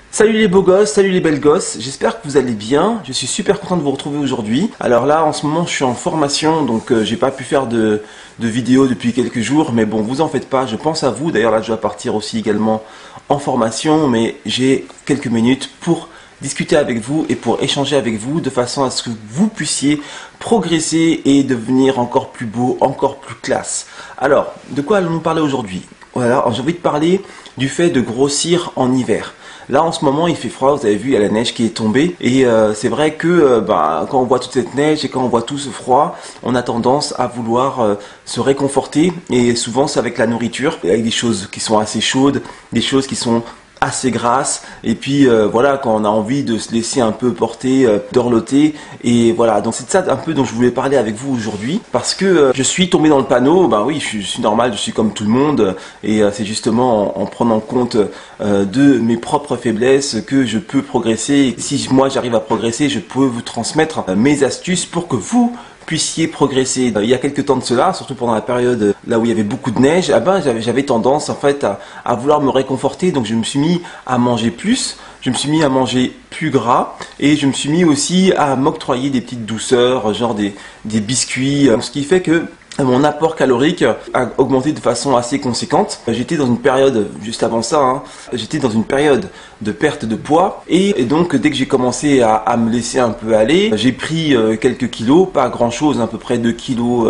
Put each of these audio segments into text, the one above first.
Salut les beaux gosses, salut les belles gosses, j'espère que vous allez bien, je suis super content de vous retrouver aujourd'hui. Alors là en ce moment je suis en formation donc j'ai pas pu faire de vidéo depuis quelques jours, mais bon vous en faites pas, je pense à vous. D'ailleurs là je dois partir aussi également en formation, mais j'ai quelques minutes pour discuter avec vous et pour échanger avec vous de façon à ce que vous puissiez progresser et devenir encore plus beau, encore plus classe. Alors de quoi allons-nous parler aujourd'hui? Voilà, j'ai envie de parler du fait de grossir en hiver. Là en ce moment il fait froid, vous avez vu il y a la neige qui est tombée et c'est vrai que quand on voit toute cette neige et quand on voit tout ce froid, on a tendance à vouloir se réconforter et souvent c'est avec la nourriture, avec des choses qui sont assez chaudes, des choses qui sont assez grasse et puis voilà, quand on a envie de se laisser un peu porter, dorloter, et voilà, donc c'est de ça un peu dont je voulais parler avec vous aujourd'hui parce que je suis tombé dans le panneau. Ben oui, je suis normal, je suis comme tout le monde et c'est justement en prenant compte de mes propres faiblesses que je peux progresser. Si moi j'arrive à progresser, je peux vous transmettre mes astuces pour que vous puissiez progresser. Il y a quelques temps de cela, surtout pendant la période là où il y avait beaucoup de neige, j'avais tendance en fait à vouloir me réconforter, donc je me suis mis à manger plus, je me suis mis à manger plus gras et je me suis mis aussi à m'octroyer des petites douceurs, genre des biscuits, ce qui fait que mon apport calorique a augmenté de façon assez conséquente. J'étais dans une période, juste avant ça, j'étais dans une période de perte de poids et donc dès que j'ai commencé à me laisser un peu aller, j'ai pris quelques kilos, pas grand chose, à peu près 2 kilos,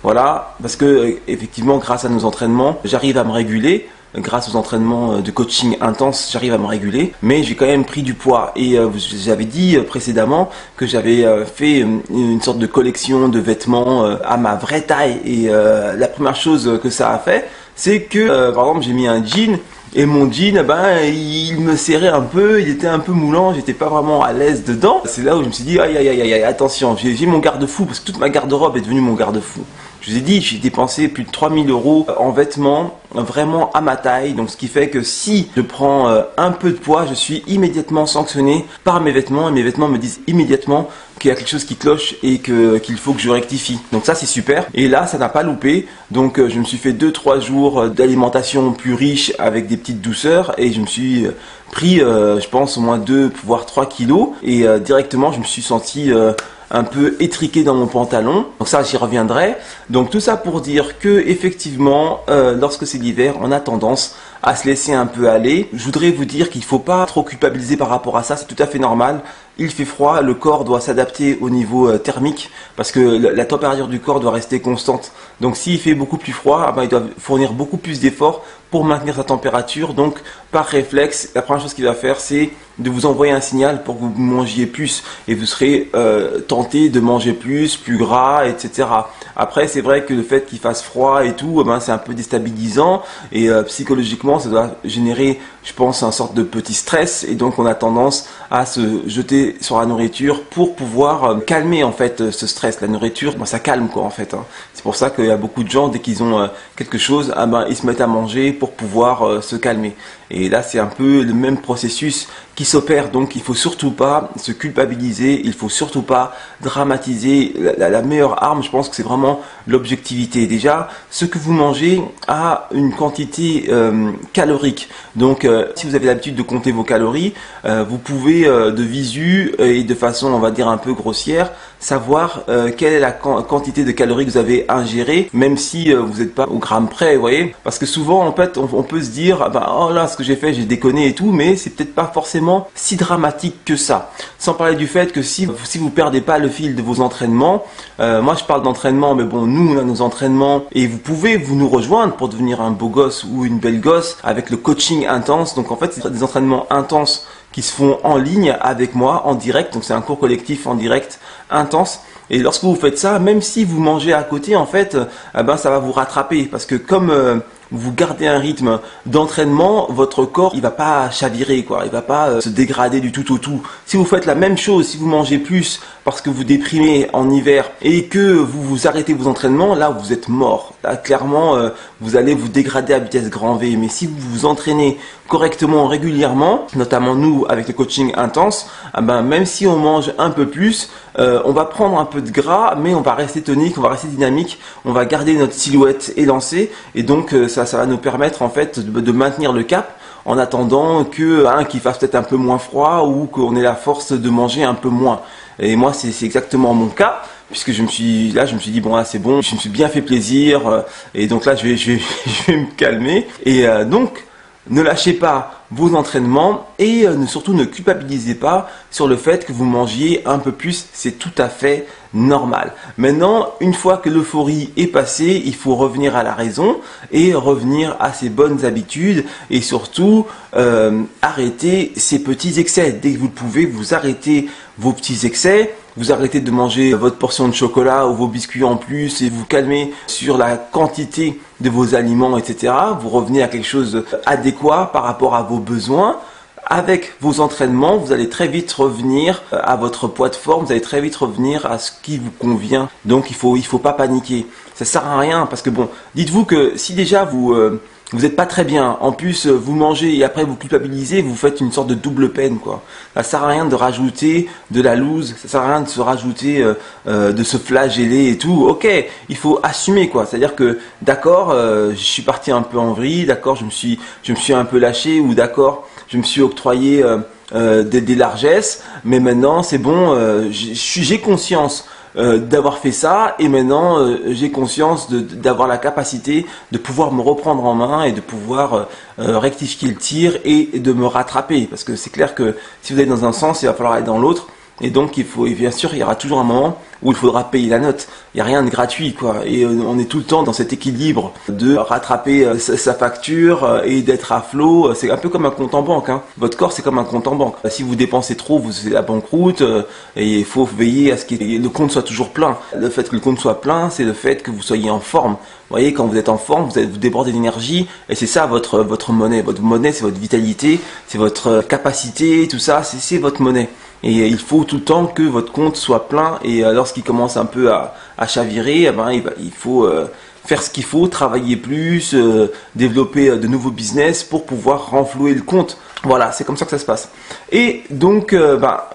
voilà, parce que effectivement grâce à nos entraînements, j'arrive à me réguler. Grâce aux entraînements de coaching intense, j'arrive à me réguler, mais j'ai quand même pris du poids. Et j'avais dit précédemment que j'avais fait une sorte de collection de vêtements à ma vraie taille. Et la première chose que ça a fait, c'est que par exemple j'ai mis un jean. Et mon jean, il me serrait un peu, il était un peu moulant, j'étais pas vraiment à l'aise dedans. C'est là où je me suis dit, aïe aïe aïe aïe, attention, j'ai mon garde-fou, parce que toute ma garde-robe est devenue mon garde-fou. Je vous ai dit, j'ai dépensé plus de 3000 € en vêtements, vraiment à ma taille. Donc ce qui fait que si je prends un peu de poids, je suis immédiatement sanctionné par mes vêtements. Et mes vêtements me disent immédiatement qu'il y a quelque chose qui cloche et qu'il faut que je rectifie. Donc ça c'est super. Et là ça n'a pas loupé. Donc je me suis fait 2-3 jours d'alimentation plus riche avec des petites douceurs. Et je me suis pris, je pense, au moins 2 voire 3 kilos. Et directement je me suis senti un peu étriqué dans mon pantalon, donc ça j'y reviendrai. Donc tout ça pour dire que effectivement lorsque c'est l'hiver, on a tendance à se laisser un peu aller. Je voudrais vous dire qu'il ne faut pas trop culpabiliser par rapport à ça, c'est tout à fait normal. Il fait froid, le corps doit s'adapter au niveau thermique parce que la température du corps doit rester constante. Donc s'il fait beaucoup plus froid, il doit fournir beaucoup plus d'efforts pour maintenir sa température. Donc par réflexe, la première chose qu'il va faire, c'est de vous envoyer un signal pour que vous mangiez plus et vous serez tenté de manger plus gras, etc. Après c'est vrai que le fait qu'il fasse froid et tout, c'est un peu déstabilisant et psychologiquement ça doit générer, je pense, un sorte de petit stress et donc on a tendance à se jeter sur la nourriture pour pouvoir calmer en fait ce stress. La nourriture, ça calme quoi en fait. C'est pour ça qu'il y a beaucoup de gens, dès qu'ils ont quelque chose, ils se mettent à manger pour pouvoir se calmer. Et là c'est un peu le même processus qui s'opère, donc il faut surtout pas se culpabiliser, il faut surtout pas dramatiser. La meilleure arme, je pense que c'est vraiment l'objectivité. Déjà, ce que vous mangez a une quantité calorique. Donc si vous avez l'habitude de compter vos calories, vous pouvez de visu et de façon, on va dire, un peu grossière, savoir quelle est la quantité de calories que vous avez ingéré, même si vous n'êtes pas au gramme près, vous voyez. Parce que souvent, en fait, on peut se dire, oh là, ce que j'ai fait, j'ai déconné et tout, mais c'est peut-être pas forcément si dramatique que ça. Sans parler du fait que si vous perdez pas le fil de vos entraînements, moi je parle d'entraînement, mais bon, nous on a nos entraînements et vous pouvez nous rejoindre pour devenir un beau gosse ou une belle gosse avec le coaching intense. Donc en fait, c'est des entraînements intenses qui se font en ligne avec moi, en direct. Donc c'est un cours collectif en direct intense. Et lorsque vous faites ça, même si vous mangez à côté, en fait, ça va vous rattraper parce que comme vous gardez un rythme d'entraînement, votre corps il va pas chavirer quoi, il va pas se dégrader du tout au tout. Si vous faites la même chose, si vous mangez plus parce que vous déprimez en hiver et que vous arrêtez vos entraînements, là vous êtes mort. Là clairement vous allez vous dégrader à vitesse grand V. Mais si vous vous entraînez correctement, régulièrement, notamment nous avec le coaching intense, même si on mange un peu plus, on va prendre un peu de gras, mais on va rester tonique, on va rester dynamique, on va garder notre silhouette élancée et donc ça va nous permettre en fait de maintenir le cap en attendant qu'il fasse peut-être un peu moins froid ou qu'on ait la force de manger un peu moins. Et moi, c'est exactement mon cas, puisque je me suis dit bon là c'est bon, je me suis bien fait plaisir, et donc là je vais me calmer. Et donc ne lâchez pas vos entraînements et surtout ne culpabilisez pas sur le fait que vous mangiez un peu plus, c'est tout à fait normal. Maintenant, une fois que l'euphorie est passée, il faut revenir à la raison et revenir à ses bonnes habitudes et surtout arrêter ces petits excès. Dès que vous le pouvez, vous arrêtez vos petits excès. Vous arrêtez de manger votre portion de chocolat ou vos biscuits en plus et vous calmez sur la quantité de vos aliments, etc. Vous revenez à quelque chose d'adéquat par rapport à vos besoins. Avec vos entraînements, vous allez très vite revenir à votre poids de forme, vous allez très vite revenir à ce qui vous convient. Donc il faut pas paniquer. Ça sert à rien parce que bon, dites-vous que si déjà vous n'êtes pas très bien, en plus vous mangez et après vous culpabilisez, vous faites une sorte de double peine quoi. Ça sert à rien de rajouter de la loose, ça sert à rien de se rajouter, de se flageller et tout. Ok, il faut assumer quoi. C'est-à-dire que d'accord, je suis parti un peu en vrille, d'accord, je me suis un peu lâché ou d'accord, je me suis octroyé des largesses, mais maintenant c'est bon, j'ai conscience d'avoir fait ça et maintenant j'ai conscience d'avoir la capacité de pouvoir me reprendre en main et de pouvoir rectifier le tir et de me rattraper parce que c'est clair que si vous allez dans un sens il va falloir aller dans l'autre et donc bien sûr il y aura toujours un moment où il faudra payer la note. Il n'y a rien de gratuit quoi et on est tout le temps dans cet équilibre de rattraper sa facture et d'être à flot. C'est un peu comme un compte en banque hein. Votre corps c'est comme un compte en banque. Si vous dépensez trop, vous c'est la banqueroute et il faut veiller à ce que le compte soit toujours plein. Le fait que le compte soit plein, c'est le fait que vous soyez en forme. Vous voyez, quand vous êtes en forme, vous débordez d'énergie et c'est ça votre monnaie. Votre monnaie, c'est votre vitalité, c'est votre capacité, tout ça, c'est votre monnaie. Et il faut tout le temps que votre compte soit plein et lorsqu'il commence un peu à chavirer, eh ben, il faut faire ce qu'il faut, travailler plus, développer de nouveaux business pour pouvoir renflouer le compte. Voilà, c'est comme ça que ça se passe. Et donc,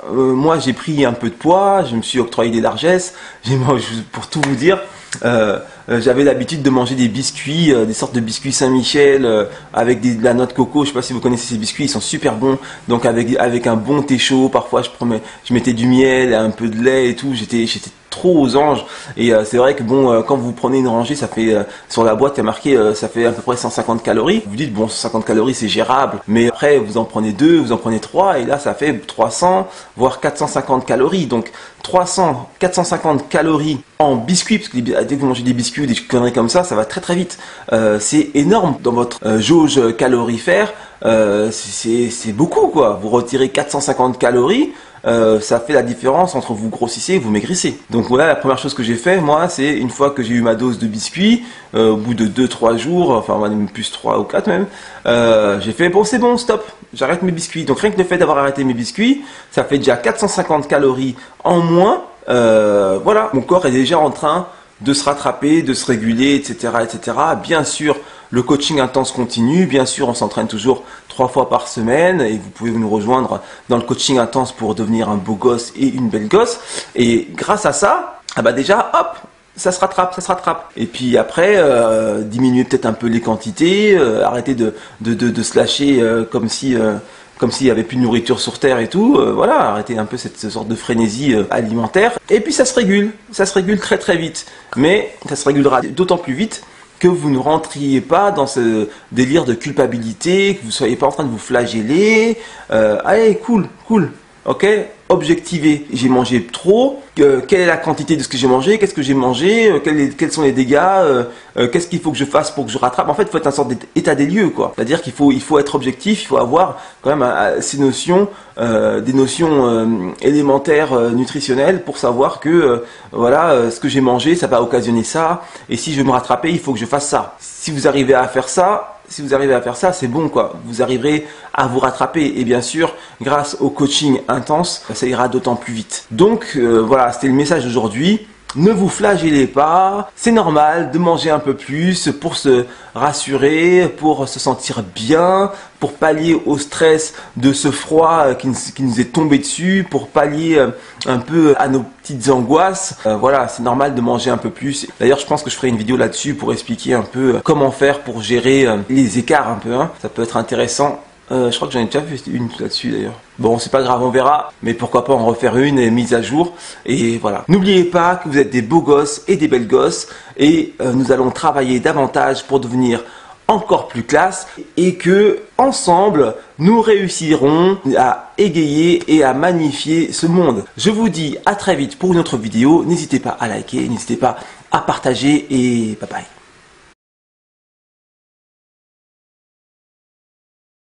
moi j'ai pris un peu de poids, je me suis octroyé des largesses, pour tout vous dire, j'avais l'habitude de manger des biscuits, des sortes de biscuits Saint-Michel avec de la noix de coco. Je sais pas si vous connaissez ces biscuits, ils sont super bons. Donc avec un bon thé chaud, parfois je mettais du miel, un peu de lait et tout. J'étais trop aux anges et c'est vrai que bon quand vous prenez une rangée ça fait sur la boîte il y a marqué ça fait à peu près 150 calories. Vous dites bon 150 calories c'est gérable mais après vous en prenez 2, vous en prenez 3 et là ça fait 300 voire 450 calories donc 450 calories en biscuits parce que dès que vous mangez des biscuits des conneries comme ça va très très vite. C'est énorme dans votre jauge calorifère. C'est beaucoup quoi. Vous retirez 450 calories. Ça fait la différence entre vous grossissez et vous maigrissez. Donc voilà, la première chose que j'ai fait, moi, c'est une fois que j'ai eu ma dose de biscuits, au bout de 2-3 jours, enfin même plus 3 ou 4 même, j'ai fait bon c'est bon, stop, j'arrête mes biscuits. Donc rien que le fait d'avoir arrêté mes biscuits, ça fait déjà 450 calories en moins. Voilà, mon corps est déjà en train de se rattraper, de se réguler, etc., etc. Bien sûr, le coaching intense continue. Bien sûr, on s'entraîne toujours 3 fois par semaine et vous pouvez nous rejoindre dans le coaching intense pour devenir un beau gosse et une belle gosse. Et grâce à ça, déjà, hop, ça se rattrape. Et puis après, diminuer peut-être un peu les quantités, arrêter de se lâcher comme s'il n'y avait plus de nourriture sur terre et tout, voilà, arrêter un peu cette sorte de frénésie alimentaire. Et puis ça se régule très très vite. Mais ça se régulera d'autant plus vite que vous ne rentriez pas dans ce délire de culpabilité, que vous ne soyez pas en train de vous flageller. Allez, cool, ok, objectiver. J'ai mangé trop, quelle est la quantité de ce que j'ai mangé, qu'est-ce que j'ai mangé, quels sont les dégâts, qu'est-ce qu'il faut que je fasse pour que je rattrape. En fait, il faut être un sorte d'état des lieux, quoi. C'est-à-dire qu'il faut être objectif, il faut avoir quand même ces notions, des notions élémentaires nutritionnelles pour savoir que voilà, ce que j'ai mangé, ça va occasionner ça, et si je veux me rattraper, il faut que je fasse ça. Si vous arrivez à faire ça, c'est bon quoi. Vous arriverez à vous rattraper et bien sûr, grâce au coaching intense, ça ira d'autant plus vite. Donc voilà, c'était le message d'aujourd'hui. Ne vous flagellez pas, c'est normal de manger un peu plus pour se rassurer, pour se sentir bien, pour pallier au stress de ce froid qui nous est tombé dessus, pour pallier un peu à nos petites angoisses. Voilà, c'est normal de manger un peu plus. D'ailleurs, je pense que je ferai une vidéo là-dessus pour expliquer un peu comment faire pour gérer les écarts un peu. Ça peut être intéressant Je crois que j'en ai déjà fait une là-dessus d'ailleurs. Bon, c'est pas grave, on verra. Mais pourquoi pas en refaire une et mise à jour. Et voilà. N'oubliez pas que vous êtes des beaux gosses et des belles gosses. Et nous allons travailler davantage pour devenir encore plus classe. Et que, ensemble, nous réussirons à égayer et à magnifier ce monde. Je vous dis à très vite pour une autre vidéo. N'hésitez pas à liker, n'hésitez pas à partager et bye bye.